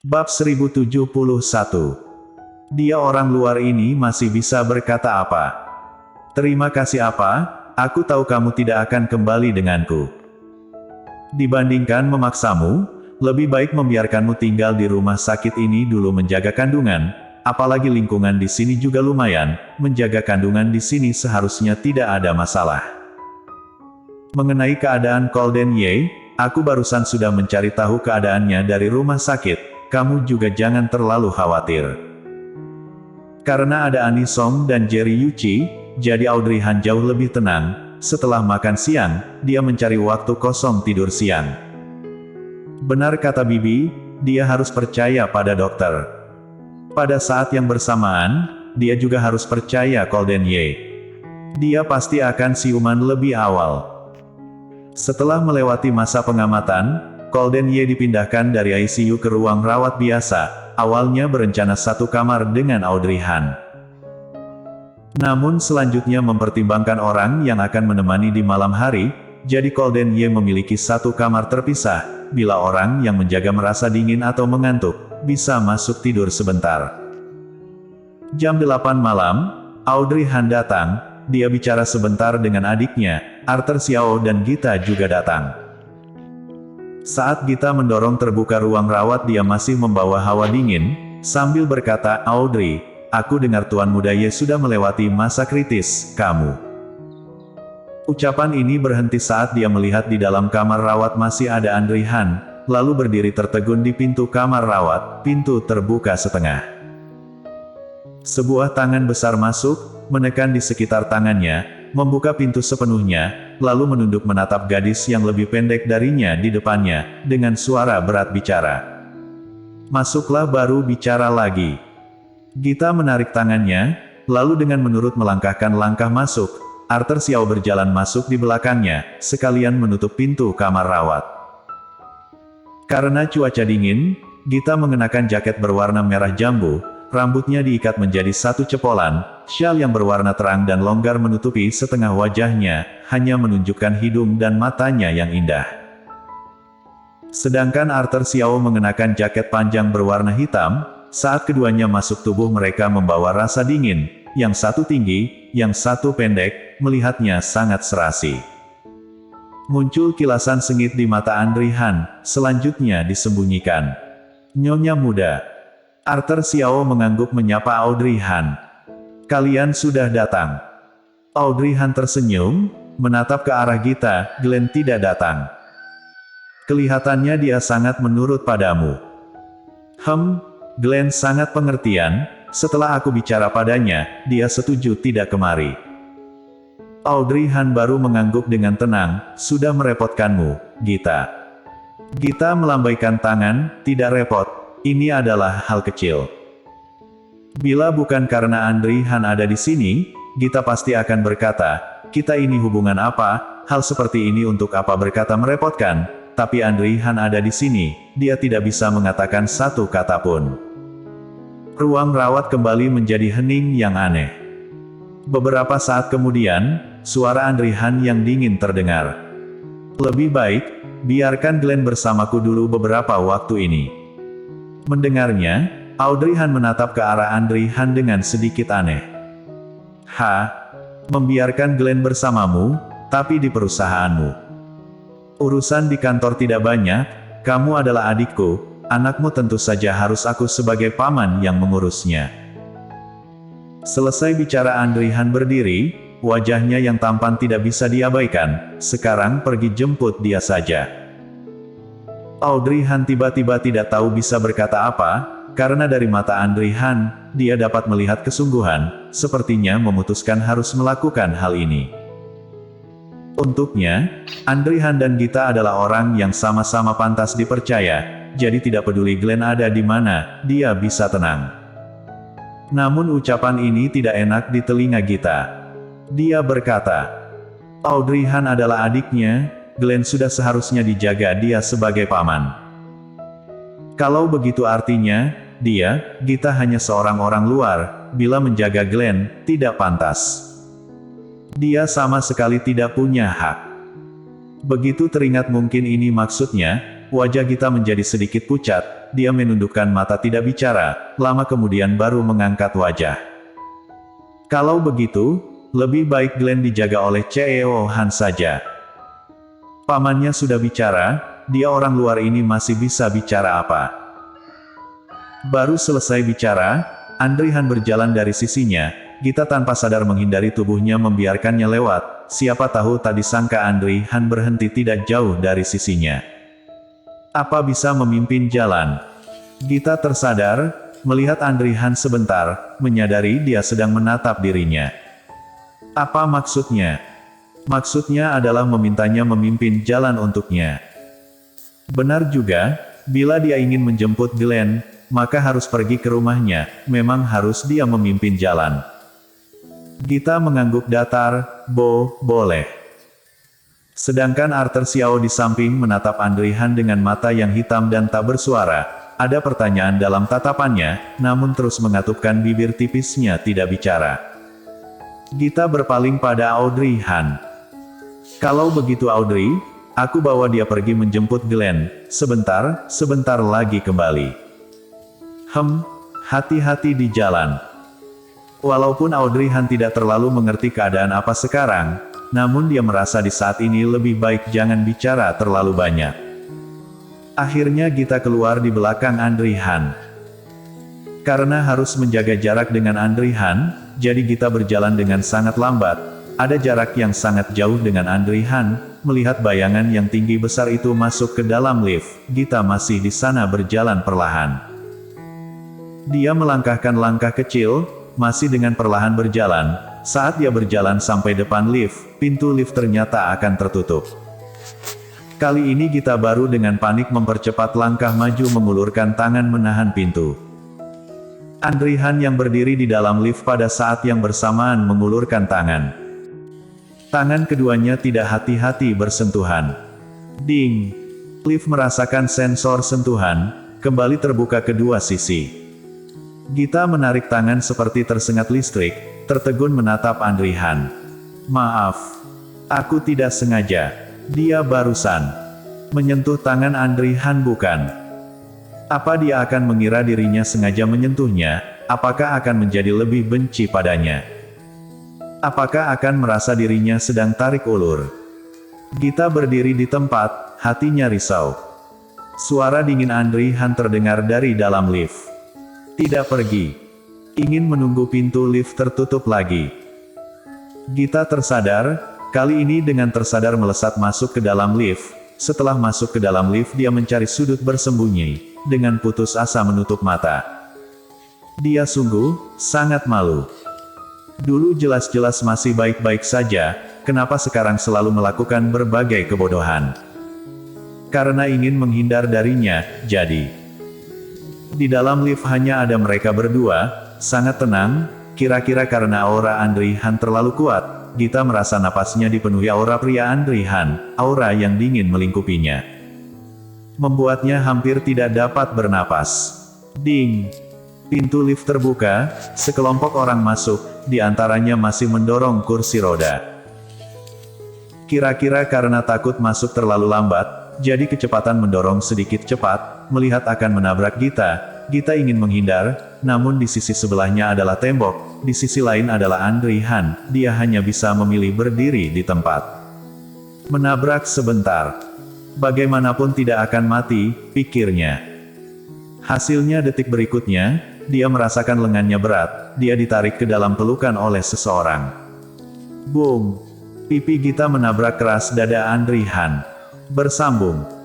Bab 1071. Dia orang luar ini masih bisa berkata apa? Terima kasih apa? Aku tahu kamu tidak akan kembali denganku. Dibandingkan memaksamu, lebih baik membiarkanmu tinggal di rumah sakit ini dulu menjaga kandungan, apalagi lingkungan di sini juga lumayan, menjaga kandungan di sini seharusnya tidak ada masalah. Mengenai keadaan Golden Ye, aku barusan sudah mencari tahu keadaannya dari rumah sakit, kamu juga jangan terlalu khawatir. Karena ada Annie Song dan Jerry Yuchi, jadi Audrey Han jauh lebih tenang. Setelah makan siang, dia mencari waktu kosong tidur siang. Benar kata Bibi, dia harus percaya pada dokter. Pada saat yang bersamaan, dia juga harus percaya Golden Ye. Dia pasti akan siuman lebih awal. Setelah melewati masa pengamatan, Golden Ye dipindahkan dari ICU ke ruang rawat biasa. Awalnya berencana satu kamar dengan Audrey Han. Namun selanjutnya mempertimbangkan orang yang akan menemani di malam hari, jadi Golden Ye memiliki satu kamar terpisah, bila orang yang menjaga merasa dingin atau mengantuk, bisa masuk tidur sebentar. Jam 8 malam, Audrey Han datang, dia bicara sebentar dengan adiknya, Arthur Xiao dan Gita juga datang. Saat Gita mendorong terbuka ruang rawat dia masih membawa hawa dingin, sambil berkata, Audrey, aku dengar Tuan Muda Ye sudah melewati masa kritis, kamu. Ucapan ini berhenti saat dia melihat di dalam kamar rawat masih ada Audrey Han, lalu berdiri tertegun di pintu kamar rawat, pintu terbuka setengah. Sebuah tangan besar masuk, menekan di sekitar tangannya, membuka pintu sepenuhnya, lalu menunduk menatap gadis yang lebih pendek darinya di depannya, dengan suara berat bicara. Masuklah baru bicara lagi. Gita menarik tangannya, lalu dengan menurut melangkahkan langkah masuk, Arthur Xiao berjalan masuk di belakangnya, sekalian menutup pintu kamar rawat. Karena cuaca dingin, Gita mengenakan jaket berwarna merah jambu, rambutnya diikat menjadi satu cepolan, syal yang berwarna terang dan longgar menutupi setengah wajahnya, hanya menunjukkan hidung dan matanya yang indah. Sedangkan Arthur Xiao mengenakan jaket panjang berwarna hitam, saat keduanya masuk tubuh mereka membawa rasa dingin, yang satu tinggi, yang satu pendek, melihatnya sangat serasi. Muncul kilasan sengit di mata Audrey Han, selanjutnya disembunyikan. Nyonya muda. Arthur Xiao mengangguk menyapa Audrey Han. Kalian sudah datang. Audrey Han tersenyum, menatap ke arah Gita, Glenn tidak datang. Kelihatannya dia sangat menurut padamu. Glenn sangat pengertian, setelah aku bicara padanya, dia setuju tidak kemari. Audrey Han baru mengangguk dengan tenang, sudah merepotkanmu, Gita. Gita melambaikan tangan, tidak repot. Ini adalah hal kecil. Bila bukan karena Audrey Han ada di sini, Gita pasti akan berkata, kita ini hubungan apa, hal seperti ini untuk apa berkata merepotkan, tapi Audrey Han ada di sini, dia tidak bisa mengatakan satu kata pun. Ruang rawat kembali menjadi hening yang aneh. Beberapa saat kemudian, suara Audrey Han yang dingin terdengar. Lebih baik, biarkan Glenn bersamaku dulu beberapa waktu ini. Mendengarnya, Audrey Han menatap ke arah Audrey Han dengan sedikit aneh. Membiarkan Glenn bersamamu, tapi di perusahaanmu. Urusan di kantor tidak banyak, kamu adalah adikku, anakmu tentu saja harus aku sebagai paman yang mengurusnya. Selesai bicara Audrey Han berdiri, wajahnya yang tampan tidak bisa diabaikan, sekarang pergi jemput dia saja. Audrey Han tiba-tiba tidak tahu bisa berkata apa, karena dari mata Audrey Han, dia dapat melihat kesungguhan, sepertinya memutuskan harus melakukan hal ini. Untuknya, Audrey Han dan Gita adalah orang yang sama-sama pantas dipercaya, jadi tidak peduli Glenn ada di mana, dia bisa tenang. Namun ucapan ini tidak enak di telinga Gita. Dia berkata, Audrey Han adalah adiknya, Glenn sudah seharusnya dijaga dia sebagai paman. Kalau begitu artinya, dia, Gita hanya seorang orang luar, bila menjaga Glenn, tidak pantas. Dia sama sekali tidak punya hak. Begitu teringat mungkin ini maksudnya, wajah Gita menjadi sedikit pucat, dia menundukkan mata tidak bicara, lama kemudian baru mengangkat wajah. Kalau begitu, lebih baik Glenn dijaga oleh CEO Han saja. Pamannya sudah bicara, dia orang luar ini masih bisa bicara apa? Baru selesai bicara, Andri Han berjalan dari sisinya, Gita tanpa sadar menghindari tubuhnya membiarkannya lewat, siapa tahu tak disangka Andri Han berhenti tidak jauh dari sisinya. Apa bisa memimpin jalan? Gita tersadar, melihat Andri Han sebentar, menyadari dia sedang menatap dirinya. Apa maksudnya? Maksudnya adalah memintanya memimpin jalan untuknya. Benar juga, bila dia ingin menjemput Glenn, maka harus pergi ke rumahnya, memang harus dia memimpin jalan. Gita mengangguk datar, boleh. Sedangkan Arthur Xiao di samping menatap Andri Han dengan mata yang hitam dan tak bersuara, ada pertanyaan dalam tatapannya, namun terus mengatupkan bibir tipisnya tidak bicara. Gita berpaling pada Audrey Han. Kalau begitu Audrey, aku bawa dia pergi menjemput Glenn, sebentar lagi kembali. Hati-hati di jalan. Walaupun Audrey Han tidak terlalu mengerti keadaan apa sekarang, namun dia merasa di saat ini lebih baik jangan bicara terlalu banyak. Akhirnya Gita keluar di belakang Andri Han. Karena harus menjaga jarak dengan Andri Han, jadi Gita berjalan dengan sangat lambat. Ada jarak yang sangat jauh dengan Andri Han, melihat bayangan yang tinggi besar itu masuk ke dalam lift, Gita masih di sana berjalan perlahan. Dia melangkahkan langkah kecil, masih dengan perlahan berjalan. Saat dia berjalan sampai depan lift, pintu lift ternyata akan tertutup. Kali ini Gita baru dengan panik mempercepat langkah maju mengulurkan tangan menahan pintu. Andri Han yang berdiri di dalam lift pada saat yang bersamaan mengulurkan tangan. Tangan keduanya tidak hati-hati bersentuhan. Ding! Lift merasakan sensor sentuhan, kembali terbuka kedua sisi. Gita menarik tangan seperti tersengat listrik, tertegun menatap Andri Han. Maaf. Aku tidak sengaja. Dia barusan menyentuh tangan Andri Han bukan? Apa dia akan mengira dirinya sengaja menyentuhnya? Apakah akan menjadi lebih benci padanya? Apakah akan merasa dirinya sedang tarik ulur? Gita berdiri di tempat, hatinya risau. Suara dingin Andri Han terdengar dari dalam lift. Tidak pergi. Ingin menunggu pintu lift tertutup lagi. Gita tersadar, kali ini dengan tersadar melesat masuk ke dalam lift. Setelah masuk ke dalam lift dia mencari sudut bersembunyi, dengan putus asa menutup mata. Dia sungguh, sangat malu. Dulu jelas-jelas masih baik-baik saja, kenapa sekarang selalu melakukan berbagai kebodohan? Karena ingin menghindar darinya, jadi. Di dalam lift hanya ada mereka berdua, sangat tenang, kira-kira karena aura Andri Han terlalu kuat, Gita merasa napasnya dipenuhi aura pria Andri Han, aura yang dingin melingkupinya. Membuatnya hampir tidak dapat bernapas. Ding! Pintu lift terbuka, sekelompok orang masuk, di antaranya masih mendorong kursi roda. Kira-kira karena takut masuk terlalu lambat, jadi kecepatan mendorong sedikit cepat, melihat akan menabrak Gita. Gita ingin menghindar, namun di sisi sebelahnya adalah tembok, di sisi lain adalah Andri Han, dia hanya bisa memilih berdiri di tempat. Menabrak sebentar. Bagaimanapun tidak akan mati, pikirnya. Hasilnya detik berikutnya, dia merasakan lengannya berat, dia ditarik ke dalam pelukan oleh seseorang. Boom! Pipi Gita menabrak keras dada Andri Han. Bersambung.